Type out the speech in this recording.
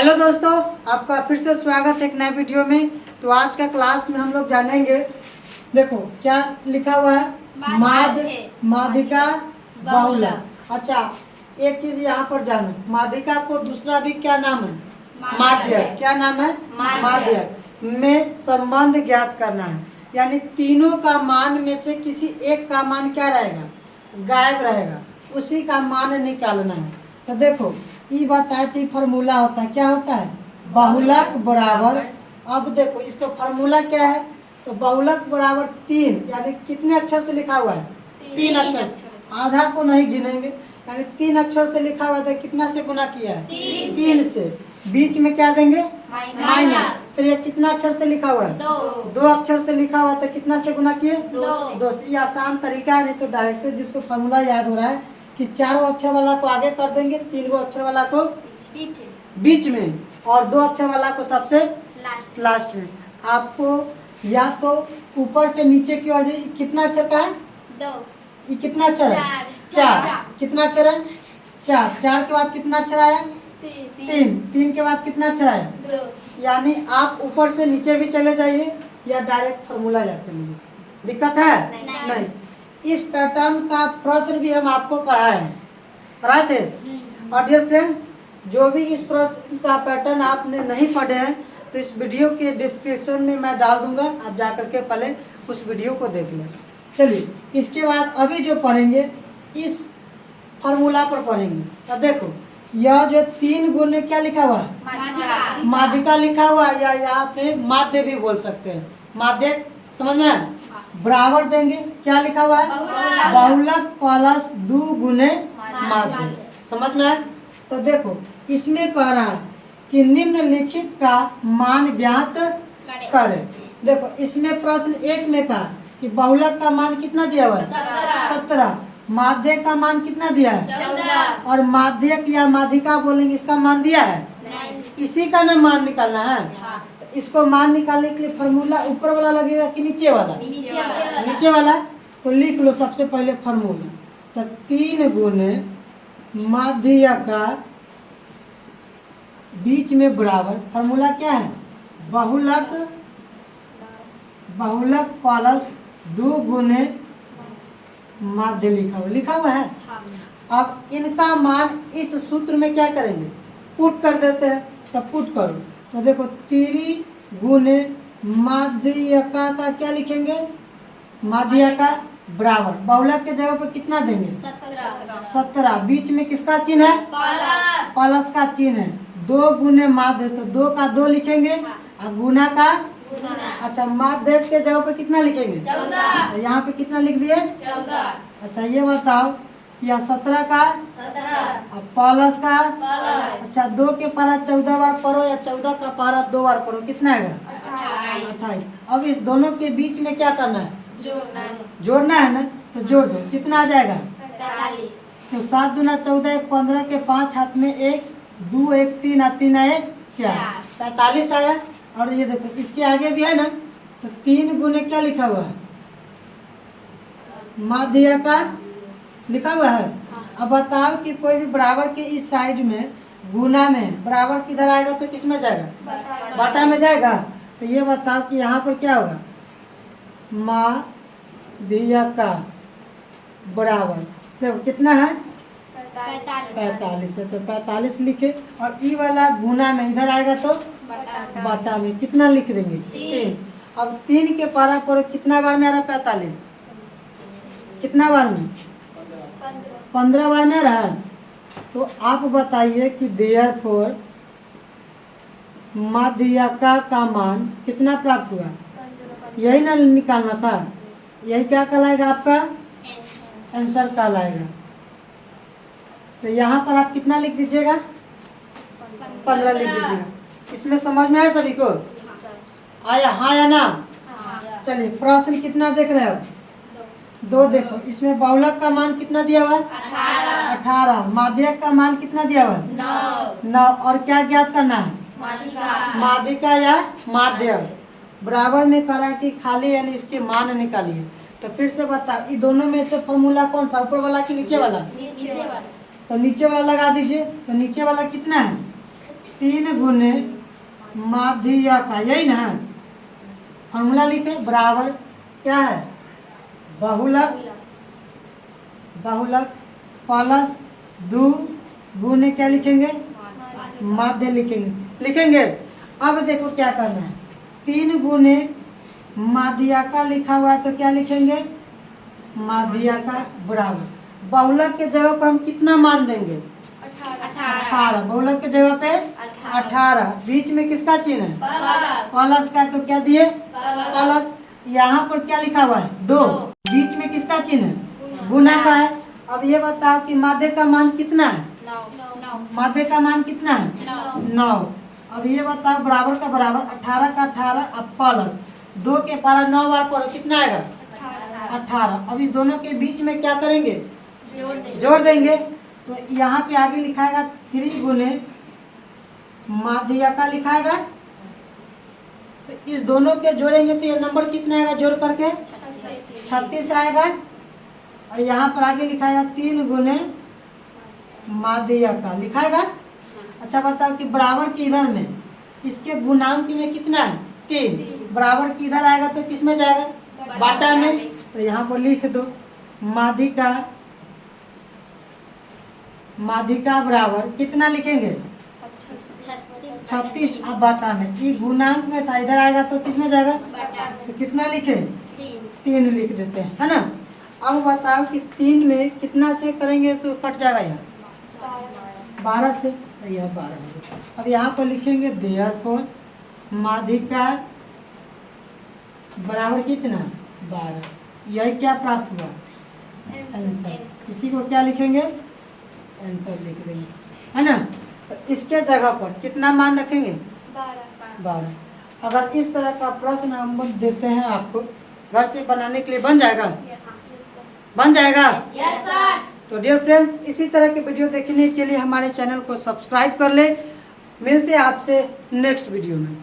Hello दोस्तों, आपका फिर से स्वागत है एक नए वीडियो में। तो आज का क्लास में हम लोग जानेंगे, देखो क्या लिखा हुआ है, माद, माध्यिका, बाहुला। अच्छा, एक चीज यहाँ पर जानो, माध्यिका को दूसरा भी क्या नाम है, माध्यक। क्या नाम है, माध्यक। में संबंध ज्ञात करना है, यानी तीनों का मान में से किसी एक का मान क्या रहेगा, गायब रहेगा, उसी का मान निकालना है। तो देखो ई बताए तो फॉर्मूला होता है, क्या होता है, बहुलक बराबर। अब देखो इसका फॉर्मूला क्या है, तो बहुलक बराबर 3, यानी कितने अक्षर से लिखा हुआ है, 3 अक्षर से। आधा को नहीं गिनेंगे, यानी 3 अक्षर से लिखा हुआ है, कितना से गुना किया है, 3 से। बीच में क्या देंगे, माइनस। फिर ये कितना अक्षर से लिखा हुआ है, 2 अक्षर से लिखा हुआ है, तो कितना से गुना किए, 2 से। ये आसान तरीका है, नहीं तो डायरेक्ट जिसको फॉर्मूला याद हो रहा है कि 4 अक्षर वाला को आगे कर देंगे, 3 अक्षर वाला को बीच में, और 2 अक्षर वाला को सबसे लास्ट में। आपको या तो ऊपर से नीचे की ओर, कितना अक्षर का है, 2, ये कितना अक्षर है, 4। कितना अक्षर है, 4। 4 के बाद कितना अक्षर आया, 3 के बाद कितना अक्षर आया, 2। यानी आप ऊपर से नीचे भी चले जाइए या डायरेक्ट फॉर्मूला याद कर लीजिए, दिक्कत है नहीं। इस पैटर्न का प्रश्न भी हम आपको पढ़ाए थे। और डियर फ्रेंड्स, जो भी इस प्रश्न का पैटर्न आपने नहीं पढ़े हैं तो इस वीडियो के डिस्क्रिप्शन में मैं डाल दूंगा, आप जा करके पहले उस वीडियो को देख लें। चलिए, इसके बाद अभी जो पढ़ेंगे इस फार्मूला पर पढ़ेंगे। तो देखो यह जो 3 गुणे क्या लिखा हुआ है, माध्यिका लिखा हुआ है, या यहाँ पे माध्य भी बोल सकते हैं, माध्यक, समझ में आया? बराबर देंगे, क्या लिखा हुआ है, बहुलक प्लस 2 गुने माध्य। समझ में आया? तो देखो इसमें कह रहा है कि निम्नलिखित का मान ज्ञात करें। देखो इसमें प्रश्न 1 में कहा कि बहुलक का मान कितना दिया हुआ है, 17। माध्यक का मान कितना दिया है, 14। और माध्यक या माध्यिका बोलेंगे, इसका मान दिया है, इसी का ना मान निकालना है। तो इसको मान निकालने के लिए फॉर्मूला ऊपर वाला लगेगा कि नीचे वाला, नीचे वाला। तो लिख लो सबसे पहले फॉर्मूला। तो 3 गुने माध्यिका बीच में बराबर, फॉर्मूला क्या है, बहुलक प्लस 2 गुने माध्य लिखा हुआ है। अब इनका मान इस सूत्र में क्या करेंगे, पुट कर देते हैं। तो पुट करो, तो देखो 3 गुने माध्यिका का क्या लिखेंगे, माध्यिका बराबर बहुलक के जगह पर कितना देंगे, 17। बीच में किसका चिन्ह है, प्लस का चिन्ह है। 2 गुने माध्य, तो 2 का 2 लिखेंगे, और गुना का। अच्छा, माध्य के जगह पे कितना लिखेंगे, 14। यहाँ पे कितना लिख दिए, 14। अच्छा ये बताओ, यह 17 का, 17 और प्लस का। प्लस। अच्छा 2 के पारा 14 बार पढ़ो, या 14 का पारा 2 बार पढ़ो, कितना आएगा, 28। अब इस दोनों के बीच में क्या करना है, जोड़ना है ना। तो जोड़ दो, कितना आ जाएगा, 45। तो 7 दूना 14, 1 15 के 5 हाथ में 1, 2 1 3 और 3 1 4, 45 आया। और ये देखो इसके आगे भी है ना, तो 3 गुने क्या लिखा हुआ है, माध्यिका लिखा हुआ है। अब बताओ कि कोई भी बराबर के इस साइड में गुना में, बराबर किधर आएगा तो किस में जाएगा, बटा में जाएगा। तो ये बताओ कि यहाँ पर क्या होगा, माध्यिका बराबर, देखो कितना है, 45 है। तो 45 लिखे, और ई वाला गुना में इधर आएगा तो बटा में, कितना लिख देंगे, 3। अब 3 के पारा पर कितना बार में आ रहा है, 45, कितना बार में, 15 बार में आ रहा है। तो आप बताइए कि देयरफॉर माध्यिका का मान कितना प्राप्त हुआ, यही ना निकालना था, यही क्या कहलाएगा, आपका आंसर कहलाएगा। तो यहाँ पर आप कितना लिख दीजिएगा, 15 लिख दीजिएगा। इसमें समझ में आया सभी को, आया, हाँ या ना। चलिए प्रश्न कितना देख रहे हो, 2 देखो। इसमें बहुलक का मान कितना दिया हुआ है, 18। माध्यक का मान कितना दिया हुआ है, 9। और क्या ज्ञात करना है, माध्यिका या माध्यक। बराबर में करा कि खाली, यानी इसके मान निकालिए। तो फिर से बताओ, ये दोनों में से फॉर्मूला कौन सा, ऊपर वाला कि नीचे वाला, तो नीचे वाला लगा दीजिए। तो नीचे वाला कितना है, 3 गुने माध्यिका, यही ना है। फॉर्मूला लिखे बराबर क्या है, बहुलक प्लस 2 गुने क्या लिखेंगे, माध्य लिखेंगे। अब देखो क्या करना है, 3 गुने माध्यिका लिखा हुआ है तो क्या लिखेंगे, माध्यिका बराबर बहुलक के जगह पर हम कितना मान देंगे, 18। बहुलक के जगह पे 18। बीच में किसका चिन्ह है, प्लस का, तो क्या दिए प्लस। यहाँ पर क्या लिखा हुआ है, 2। बीच में किसका चिन्ह है, गुना का है। अब ये बताओ कि माध्य का मान कितना है, माध्य का मान कितना है, 9। अब ये बताओ बराबर का बराबर 18 का 18 अब प्लस 2 के पारा 9 बार पढ़ो कितना आएगा, 18। अब इस दोनों के बीच में क्या करेंगे, जोड़ देंगे। तो यहाँ पे आगे लिखाएगा 3 गुने माध्यिका लिखाएगा, तो इस दोनों के जोड़ेंगे तो ये नंबर कितना आएगा, जोड़ करके 36 आएगा। और यहाँ पर आगे लिखाएगा 3 गुने माध्यिका लिखाएगा। अच्छा बताओ कि बराबर की इधर में इसके गुणांक में कितना है, 3। बराबर की इधर आएगा तो किस में जाएगा, बाटा में। तो यहाँ पर लिख दो माध्यिका बराबर कितना लिखेंगे, 36। अब बाटा में ये गुणांक में था, इधर आएगा तो किस में जाएगा, तो कितना लिखे, 3 लिख देते हैं, है ना। अब बताओ कि 3 में कितना से करेंगे तो कट जाएगा, यहाँ 12 से, तो यह 12। अब यहाँ पर लिखेंगे देयरफॉर माध्यिका बराबर कितना, 12। यही क्या प्राप्त हुआ, आंसर। इसी को क्या लिखेंगे, आंसर लिख देंगे, है ना। तो इसके जगह पर कितना मान रखेंगे, 12। अगर इस तरह का प्रश्न हम देते हैं आपको, घर से बनाने के लिए बन जाएगा, बन जाएगा। Yes sir. तो डियर फ्रेंड्स, इसी तरह के वीडियो देखने के लिए हमारे चैनल को सब्सक्राइब कर ले। मिलते हैं आपसे नेक्स्ट वीडियो में।